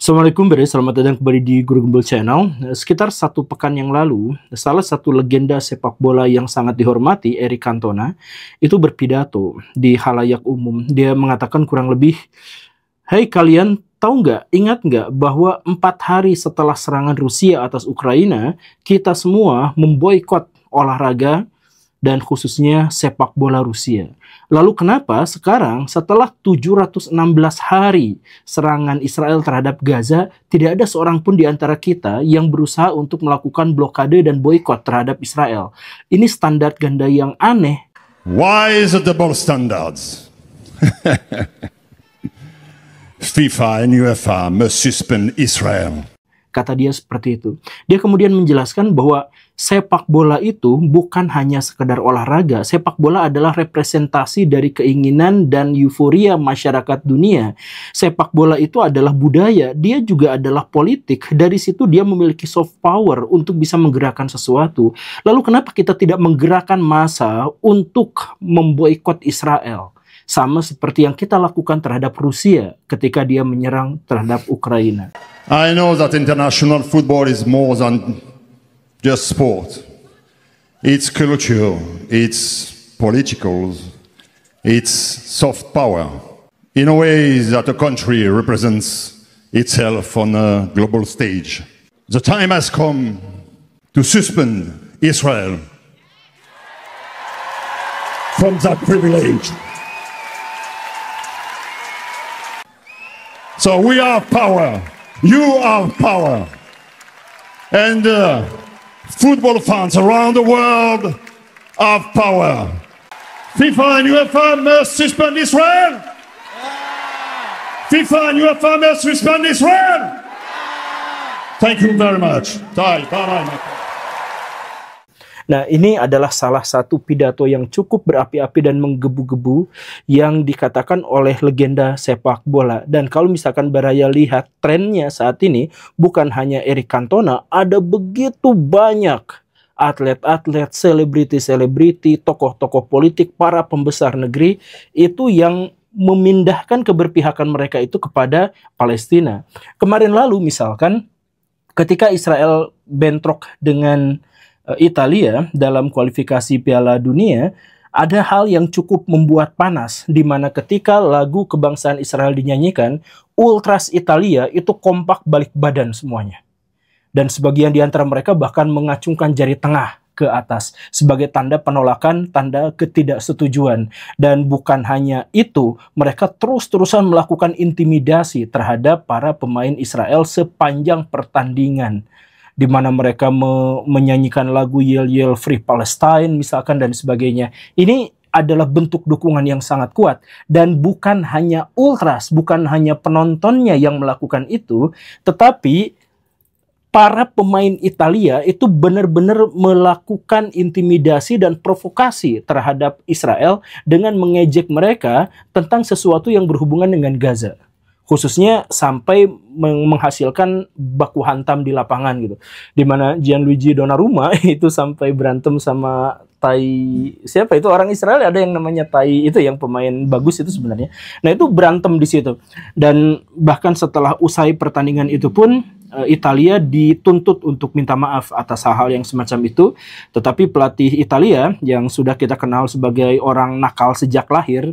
Assalamualaikum, selamat datang kembali di Guru Gembel Channel. Sekitar 1 pekan yang lalu, salah satu legenda sepak bola yang sangat dihormati, Eric Cantona, itu berpidato di halayak umum. Dia mengatakan kurang lebih, "Hai kalian, tahu nggak, ingat nggak bahwa 4 hari setelah serangan Rusia atas Ukraina, kita semua memboikot olahraga dan khususnya sepak bola Rusia. Lalu kenapa sekarang setelah 716 hari serangan Israel terhadap Gaza, tidak ada seorang pun di antara kita yang berusaha untuk melakukan blokade dan boikot terhadap Israel? Ini standar ganda yang aneh." Why is it double standards? FIFA and UEFA must suspend Israel. Kata dia seperti itu. Dia kemudian menjelaskan bahwa sepak bola itu bukan hanya sekedar olahraga. Sepak bola adalah representasi dari keinginan dan euforia masyarakat dunia. Sepak bola itu adalah budaya. Dia juga adalah politik. Dari situ dia memiliki soft power untuk bisa menggerakkan sesuatu. Lalu kenapa kita tidak menggerakkan massa untuk memboikot Israel? Sama seperti yang kita lakukan terhadap Rusia ketika dia menyerang terhadap Ukraina. I know that international football is more than just sport. It's culture, it's political, it's soft power. In a way that a country represents itself on a global stage. The time has come to suspend Israel from that privilege. So we have power, you have power, and football fans around the world have power. FIFA and UEFA must suspend Israel. FIFA and UEFA must suspend Israel. Thank you very much. Bye. Nah, ini adalah salah satu pidato yang cukup berapi-api dan menggebu-gebu yang dikatakan oleh legenda sepak bola. Dan kalau misalkan Baraya lihat trennya saat ini, bukan hanya Eric Cantona, ada begitu banyak atlet-atlet, selebriti-selebriti, tokoh-tokoh politik, para pembesar negeri itu yang memindahkan keberpihakan mereka itu kepada Palestina. Kemarin lalu misalkan ketika Israel bentrok dengan Italia dalam kualifikasi Piala Dunia, ada hal yang cukup membuat panas, di mana ketika lagu kebangsaan Israel dinyanyikan, ultras Italia itu kompak balik badan semuanya. Dan sebagian di antara mereka bahkan mengacungkan jari tengah ke atas sebagai tanda penolakan, tanda ketidaksetujuan. Dan bukan hanya itu, mereka terus-terusan melakukan intimidasi terhadap para pemain Israel sepanjang pertandingan, di mana mereka menyanyikan lagu Yell Yell Free Palestine misalkan dan sebagainya. Ini adalah bentuk dukungan yang sangat kuat, dan bukan hanya ultras, bukan hanya penontonnya yang melakukan itu, tetapi para pemain Italia itu benar-benar melakukan intimidasi dan provokasi terhadap Israel dengan mengejek mereka tentang sesuatu yang berhubungan dengan Gaza. Khususnya sampai menghasilkan baku hantam di lapangan gitu. Dimana Gianluigi Donnarumma itu sampai berantem sama siapa itu orang Israel, ada yang namanya Tai itu yang pemain bagus itu sebenarnya. Nah, itu berantem di situ. Dan bahkan setelah usai pertandingan itu pun Italia dituntut untuk minta maaf atas hal-hal yang semacam itu. Tetapi pelatih Italia yang sudah kita kenal sebagai orang nakal sejak lahir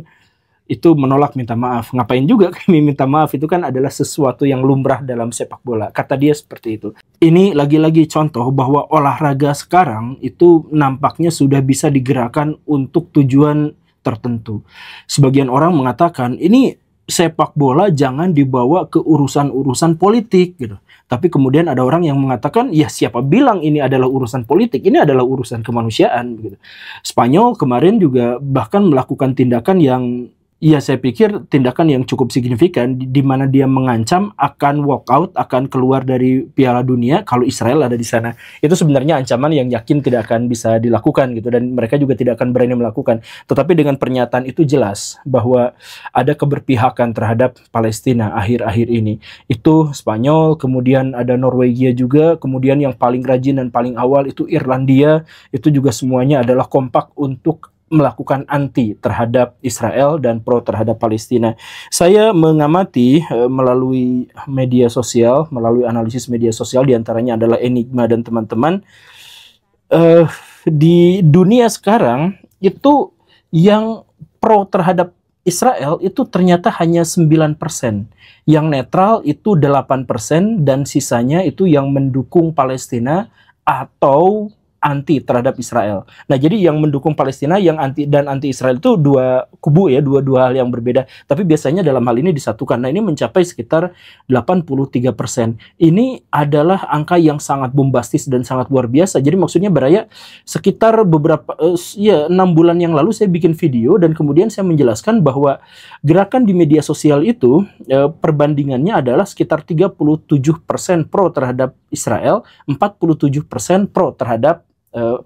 itu menolak minta maaf. Ngapain juga kami minta maaf, itu kan adalah sesuatu yang lumrah dalam sepak bola. Kata dia seperti itu. Ini lagi-lagi contoh bahwa olahraga sekarang itu nampaknya sudah bisa digerakkan untuk tujuan tertentu. Sebagian orang mengatakan ini sepak bola jangan dibawa ke urusan-urusan politik gitu. Tapi kemudian ada orang yang mengatakan, ya siapa bilang ini adalah urusan politik, ini adalah urusan kemanusiaan gitu. Spanyol kemarin juga bahkan melakukan tindakan yang, ya saya pikir tindakan yang cukup signifikan, di mana dia mengancam akan walkout, akan keluar dari Piala Dunia kalau Israel ada di sana. Itu sebenarnya ancaman yang yakin tidak akan bisa dilakukan gitu, dan mereka juga tidak akan berani melakukan. Tetapi dengan pernyataan itu jelas bahwa ada keberpihakan terhadap Palestina akhir-akhir ini. Itu Spanyol, kemudian ada Norwegia juga, kemudian yang paling rajin dan paling awal itu Irlandia, itu juga semuanya adalah kompak untuk melakukan anti terhadap Israel dan pro terhadap Palestina. Saya mengamati melalui media sosial, melalui analisis media sosial, diantaranya adalah Enigma dan teman-teman, di dunia sekarang itu yang pro terhadap Israel itu ternyata hanya 9%. Yang netral itu 8% dan sisanya itu yang mendukung Palestina atau anti terhadap Israel. Nah, jadi yang mendukung Palestina, yang anti dan anti Israel itu dua kubu ya, dua hal yang berbeda. Tapi biasanya dalam hal ini disatukan. Nah, ini mencapai sekitar 83%. Ini adalah angka yang sangat bombastis dan sangat luar biasa. Jadi maksudnya Baraya, sekitar beberapa 6 bulan yang lalu saya bikin video dan kemudian saya menjelaskan bahwa gerakan di media sosial itu perbandingannya adalah sekitar 37% pro terhadap Israel, 47% pro terhadap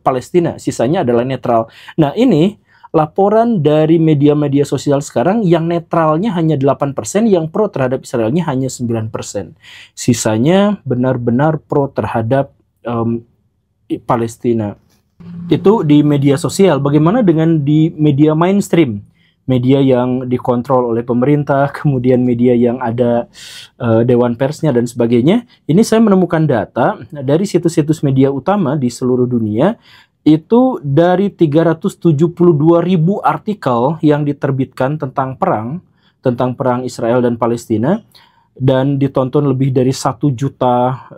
Palestina, sisanya adalah netral. Nah, ini laporan dari media-media sosial sekarang, yang netralnya hanya 8%, yang pro terhadap Israelnya hanya 9%. Sisanya benar-benar pro terhadap Palestina. Itu di media sosial. Bagaimana dengan di media mainstream? Media yang dikontrol oleh pemerintah, kemudian media yang ada dewan persnya dan sebagainya. Ini saya menemukan data dari situs-situs media utama di seluruh dunia, itu dari 372.000 artikel yang diterbitkan tentang perang Israel dan Palestina, dan ditonton lebih dari 1 juta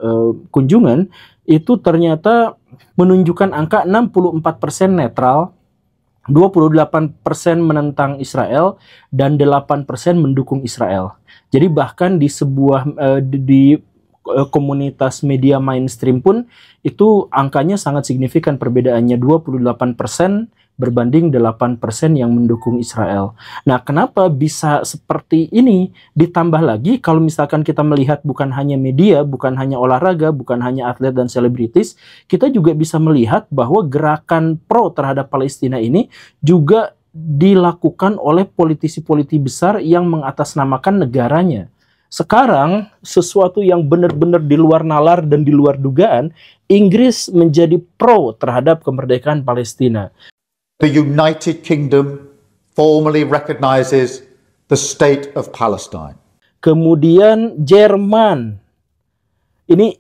kunjungan, itu ternyata menunjukkan angka 64% netral, 28% menentang Israel, dan 8% mendukung Israel. Jadi bahkan di sebuah di komunitas media mainstream pun itu angkanya sangat signifikan perbedaannya, 28% berbanding 8% yang mendukung Israel. Nah, kenapa bisa seperti ini? Ditambah lagi kalau misalkan kita melihat bukan hanya media, bukan hanya olahraga, bukan hanya atlet dan selebritis, kita juga bisa melihat bahwa gerakan pro terhadap Palestina ini juga dilakukan oleh politisi-politisi besar yang mengatasnamakan negaranya. Sekarang, sesuatu yang benar-benar di luar nalar dan di luar dugaan, Inggris menjadi pro terhadap kemerdekaan Palestina. The United Kingdom formally recognizes the state of Palestine. Kemudian Jerman. Ini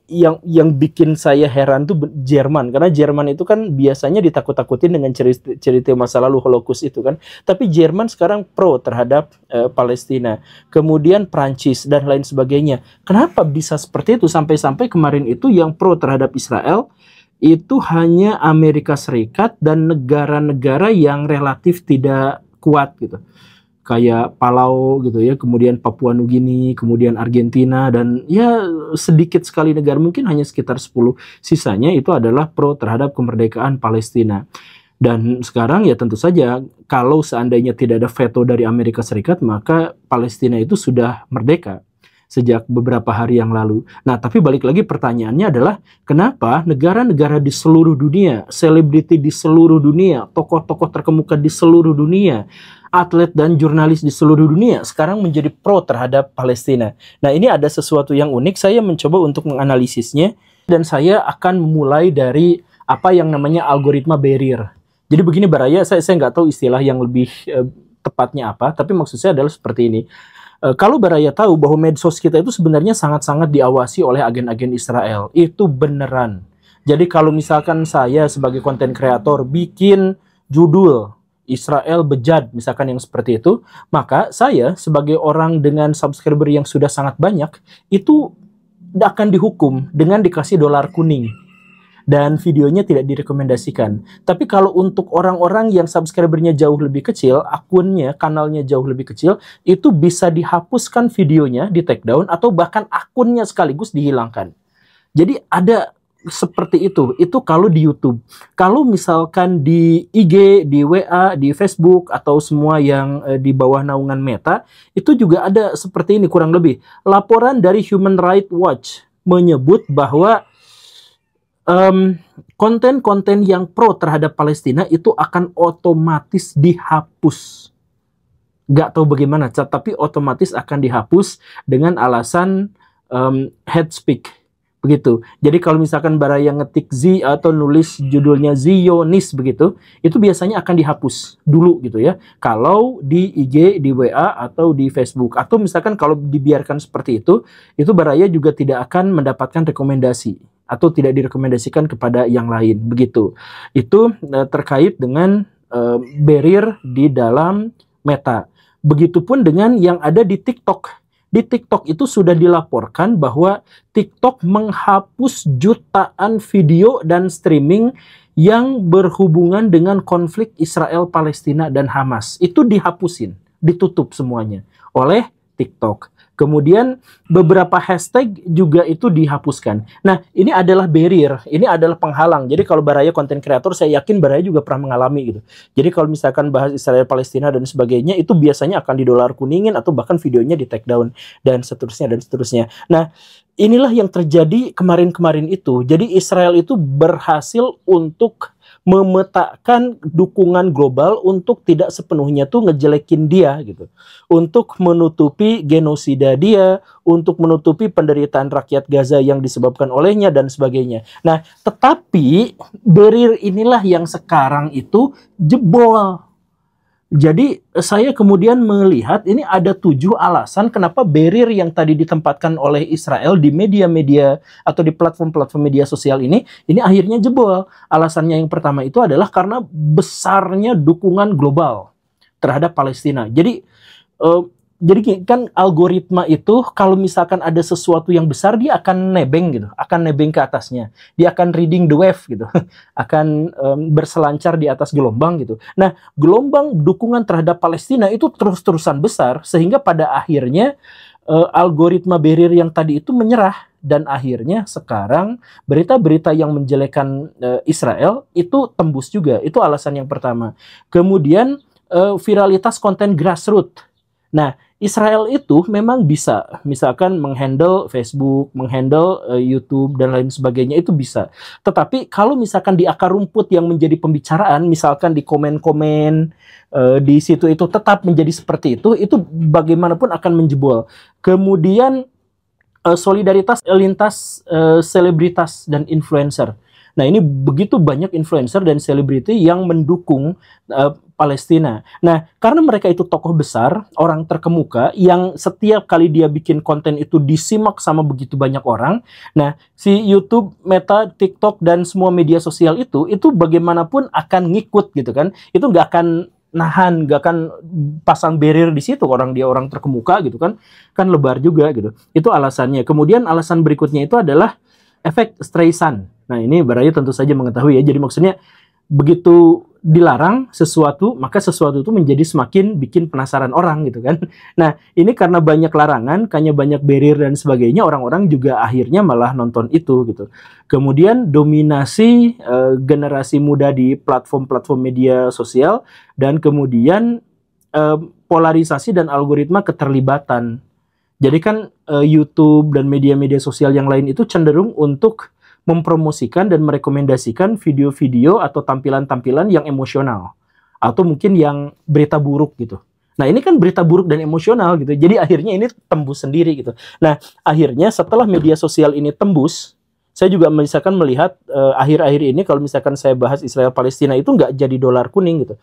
yang bikin saya heran tuh Jerman, karena Jerman itu kan biasanya ditakut-takutin dengan cerita masa lalu Holocaust itu kan. Tapi Jerman sekarang pro terhadap Palestina. Kemudian Prancis dan lain sebagainya. Kenapa bisa seperti itu? Sampai-sampai kemarin itu yang pro terhadap Israel itu hanya Amerika Serikat dan negara-negara yang relatif tidak kuat gitu. Kayak Palau gitu ya, kemudian Papua Nugini, kemudian Argentina, dan ya sedikit sekali negara, mungkin hanya sekitar 10. Sisanya itu adalah pro terhadap kemerdekaan Palestina. Dan sekarang ya tentu saja kalau seandainya tidak ada veto dari Amerika Serikat, maka Palestina itu sudah merdeka sejak beberapa hari yang lalu. Nah, tapi balik lagi pertanyaannya adalah kenapa negara-negara di seluruh dunia, selebriti di seluruh dunia, tokoh-tokoh terkemuka di seluruh dunia, atlet dan jurnalis di seluruh dunia sekarang menjadi pro terhadap Palestina. Nah, ini ada sesuatu yang unik. Saya mencoba untuk menganalisisnya dan saya akan memulai dari apa yang namanya algoritma barrier. Jadi begini Baraya, saya nggak tahu istilah yang lebih tepatnya apa, tapi maksud saya adalah seperti ini. Kalau Baraya tahu bahwa medsos kita itu sebenarnya sangat-sangat diawasi oleh agen-agen Israel. Itu beneran. Jadi kalau misalkan saya sebagai konten kreator bikin judul Israel bejat, misalkan yang seperti itu, maka saya sebagai orang dengan subscriber yang sudah sangat banyak, itu akan dihukum dengan dikasih dolar kuning. Dan videonya tidak direkomendasikan. Tapi kalau untuk orang-orang yang subscribernya jauh lebih kecil, akunnya, kanalnya jauh lebih kecil, itu bisa dihapuskan videonya, di take down, atau bahkan akunnya sekaligus dihilangkan. Jadi ada seperti itu kalau di YouTube. Kalau misalkan di IG, di WA, di Facebook, atau semua yang di bawah naungan Meta, itu juga ada seperti ini kurang lebih. Laporan dari Human Rights Watch menyebut bahwa konten-konten yang pro terhadap Palestina itu akan otomatis dihapus. Gak tahu bagaimana, tapi otomatis akan dihapus dengan alasan hate speech. Begitu. Jadi kalau misalkan Baraya ngetik Z atau nulis judulnya Zionis begitu, itu biasanya akan dihapus dulu gitu ya. Kalau di IG, di WA atau di Facebook, atau misalkan kalau dibiarkan seperti itu Baraya juga tidak akan mendapatkan rekomendasi atau tidak direkomendasikan kepada yang lain begitu. Itu terkait dengan barrier di dalam Meta. Begitupun dengan yang ada di TikTok. Di TikTok itu sudah dilaporkan bahwa TikTok menghapus jutaan video dan streaming yang berhubungan dengan konflik Israel, Palestina, dan Hamas. Itu dihapusin, ditutup semuanya oleh TikTok. Kemudian beberapa hashtag juga itu dihapuskan. Nah, ini adalah barrier, ini adalah penghalang. Jadi kalau Baraya konten kreator, saya yakin Baraya juga pernah mengalami gitu. Jadi kalau misalkan bahas Israel, Palestina dan sebagainya, itu biasanya akan didolar kuningin atau bahkan videonya di take down dan seterusnya dan seterusnya. Nah, inilah yang terjadi kemarin-kemarin itu. Jadi Israel itu berhasil untuk memetakan dukungan global untuk tidak sepenuhnya tuh ngejelekin dia gitu. Untuk menutupi genosida dia, untuk menutupi penderitaan rakyat Gaza yang disebabkan olehnya dan sebagainya. Nah, tetapi barrier inilah yang sekarang itu jebol. Jadi saya kemudian melihat ini ada 7 alasan kenapa barrier yang tadi ditempatkan oleh Israel di media-media atau di platform-platform media sosial ini akhirnya jebol. Alasannya yang pertama itu adalah karena besarnya dukungan global terhadap Palestina. Jadi kan algoritma itu kalau misalkan ada sesuatu yang besar dia akan nebeng gitu, akan nebeng ke atasnya. Dia akan reading the wave gitu, akan berselancar di atas gelombang gitu. Nah, gelombang dukungan terhadap Palestina itu terus-terusan besar sehingga pada akhirnya algoritma barrier yang tadi itu menyerah dan akhirnya sekarang berita-berita yang menjelekan Israel itu tembus juga. Itu alasan yang pertama. Kemudian viralitas konten grassroots. Nah, Israel itu memang bisa, misalkan menghandle Facebook, menghandle YouTube, dan lain sebagainya, itu bisa. Tetapi kalau misalkan di akar rumput yang menjadi pembicaraan, misalkan di komen-komen, di situ itu tetap menjadi seperti itu bagaimanapun akan menjebol. Kemudian solidaritas lintas selebritas dan influencer. Nah, ini begitu banyak influencer dan selebriti yang mendukung Palestina. Nah, karena mereka itu tokoh besar, orang terkemuka, yang setiap kali dia bikin konten itu disimak sama begitu banyak orang. Nah, si YouTube, Meta, TikTok, dan semua media sosial itu bagaimanapun akan ngikut gitu kan. Itu nggak akan nahan, nggak akan pasang barrier di situ, dia orang terkemuka gitu kan lebar juga gitu. Itu alasannya. Kemudian alasan berikutnya itu adalah efek Streisand. Nah, ini Baraya tentu saja mengetahui ya. Jadi maksudnya begitu dilarang sesuatu, maka sesuatu itu menjadi semakin bikin penasaran orang gitu kan. Nah, ini karena banyak larangan, karena banyak barrier dan sebagainya, orang-orang juga akhirnya malah nonton itu gitu. Kemudian dominasi generasi muda di platform-platform media sosial, dan kemudian polarisasi dan algoritma keterlibatan. Jadi kan YouTube dan media-media sosial yang lain itu cenderung untuk mempromosikan dan merekomendasikan video-video atau tampilan-tampilan yang emosional atau mungkin yang berita buruk gitu. Nah, ini kan berita buruk dan emosional gitu. Jadi akhirnya ini tembus sendiri gitu. Nah, akhirnya setelah media sosial ini tembus, saya juga misalkan melihat akhir-akhir ini kalau misalkan saya bahas Israel Palestina itu nggak jadi dolar kuning gitu.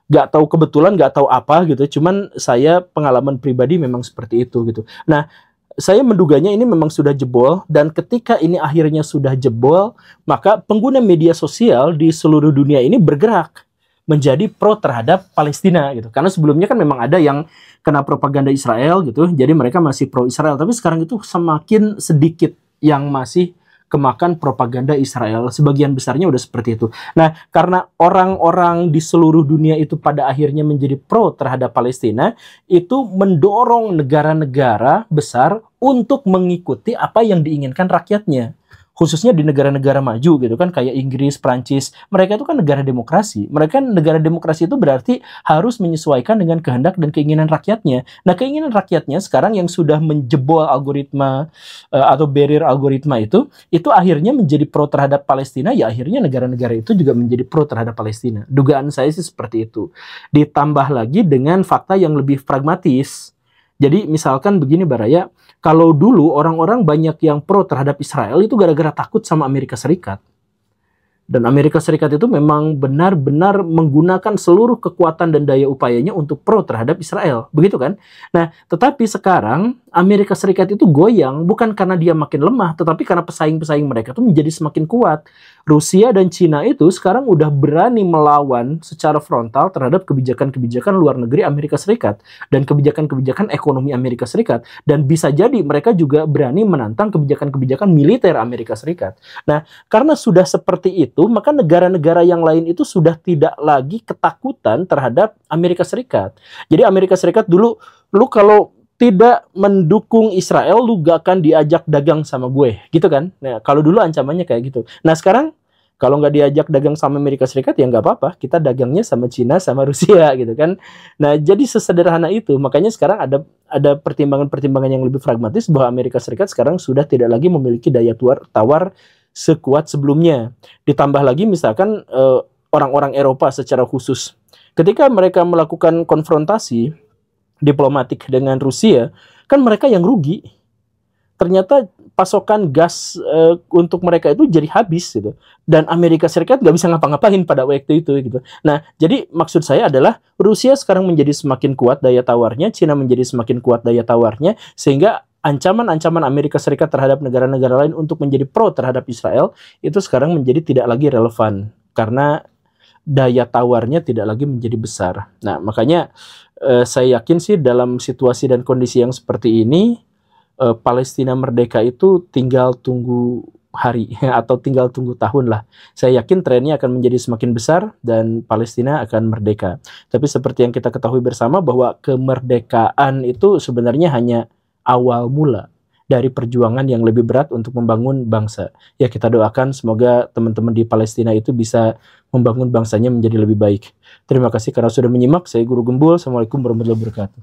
Nggak tahu kebetulan, nggak tahu apa gitu. Cuman saya pengalaman pribadi memang seperti itu gitu. Nah, saya menduganya ini memang sudah jebol, dan ketika ini akhirnya sudah jebol, maka pengguna media sosial di seluruh dunia ini bergerak menjadi pro terhadap Palestina gitu. Karena sebelumnya kan memang ada yang kena propaganda Israel gitu, jadi mereka masih pro Israel, tapi sekarang itu semakin sedikit yang masih kemakan propaganda Israel. Sebagian besarnya udah seperti itu. Nah, karena orang-orang di seluruh dunia itu pada akhirnya menjadi pro terhadap Palestina, itu mendorong negara-negara besar untuk mengikuti apa yang diinginkan rakyatnya. Khususnya di negara-negara maju gitu kan, kayak Inggris, Prancis. Mereka itu kan negara demokrasi. Mereka negara demokrasi itu berarti harus menyesuaikan dengan kehendak dan keinginan rakyatnya. Nah, keinginan rakyatnya sekarang yang sudah menjebol algoritma atau barrier algoritma itu akhirnya menjadi pro terhadap Palestina, ya akhirnya negara-negara itu juga menjadi pro terhadap Palestina. Dugaan saya sih seperti itu. Ditambah lagi dengan fakta yang lebih pragmatis. Jadi misalkan begini Baraya, kalau dulu orang-orang banyak yang pro terhadap Israel itu gara-gara takut sama Amerika Serikat. Dan Amerika Serikat itu memang benar-benar menggunakan seluruh kekuatan dan daya upayanya untuk pro terhadap Israel. Begitu kan? Nah, tetapi sekarang Amerika Serikat itu goyang bukan karena dia makin lemah, tetapi karena pesaing-pesaing mereka itu menjadi semakin kuat. Rusia dan Cina itu sekarang udah berani melawan secara frontal terhadap kebijakan-kebijakan luar negeri Amerika Serikat dan kebijakan-kebijakan ekonomi Amerika Serikat. Dan bisa jadi mereka juga berani menantang kebijakan-kebijakan militer Amerika Serikat. Nah, karena sudah seperti itu, maka negara-negara yang lain itu sudah tidak lagi ketakutan terhadap Amerika Serikat. Jadi Amerika Serikat dulu, lu kalau tidak mendukung Israel, lu gak akan diajak dagang sama gue, gitu kan? Nah, kalau dulu ancamannya kayak gitu. Nah, sekarang kalau nggak diajak dagang sama Amerika Serikat ya nggak apa-apa, kita dagangnya sama Cina, sama Rusia, gitu kan? Nah, jadi sesederhana itu. Makanya sekarang ada pertimbangan-pertimbangan yang lebih pragmatis bahwa Amerika Serikat sekarang sudah tidak lagi memiliki daya tawar sekuat sebelumnya. Ditambah lagi misalkan orang-orang Eropa secara khusus, ketika mereka melakukan konfrontasi diplomatik dengan Rusia, kan mereka yang rugi. Ternyata pasokan gas untuk mereka itu jadi habis gitu. Dan Amerika Serikat nggak bisa ngapa-ngapain pada waktu itu gitu. Nah, jadi maksud saya adalah Rusia sekarang menjadi semakin kuat daya tawarnya, Cina menjadi semakin kuat daya tawarnya, sehingga ancaman-ancaman Amerika Serikat terhadap negara-negara lain untuk menjadi pro terhadap Israel itu sekarang menjadi tidak lagi relevan karena daya tawarnya tidak lagi menjadi besar. Nah, makanya saya yakin sih dalam situasi dan kondisi yang seperti ini, Palestina merdeka itu tinggal tunggu hari atau tinggal tunggu tahun lah. Saya yakin trennya akan menjadi semakin besar dan Palestina akan merdeka. Tapi seperti yang kita ketahui bersama bahwa kemerdekaan itu sebenarnya hanya awal mula dari perjuangan yang lebih berat untuk membangun bangsa. Ya, kita doakan semoga teman-teman di Palestina itu bisa membangun bangsanya menjadi lebih baik. Terima kasih karena sudah menyimak. Saya Guru Gembul. Assalamualaikum warahmatullahi wabarakatuh.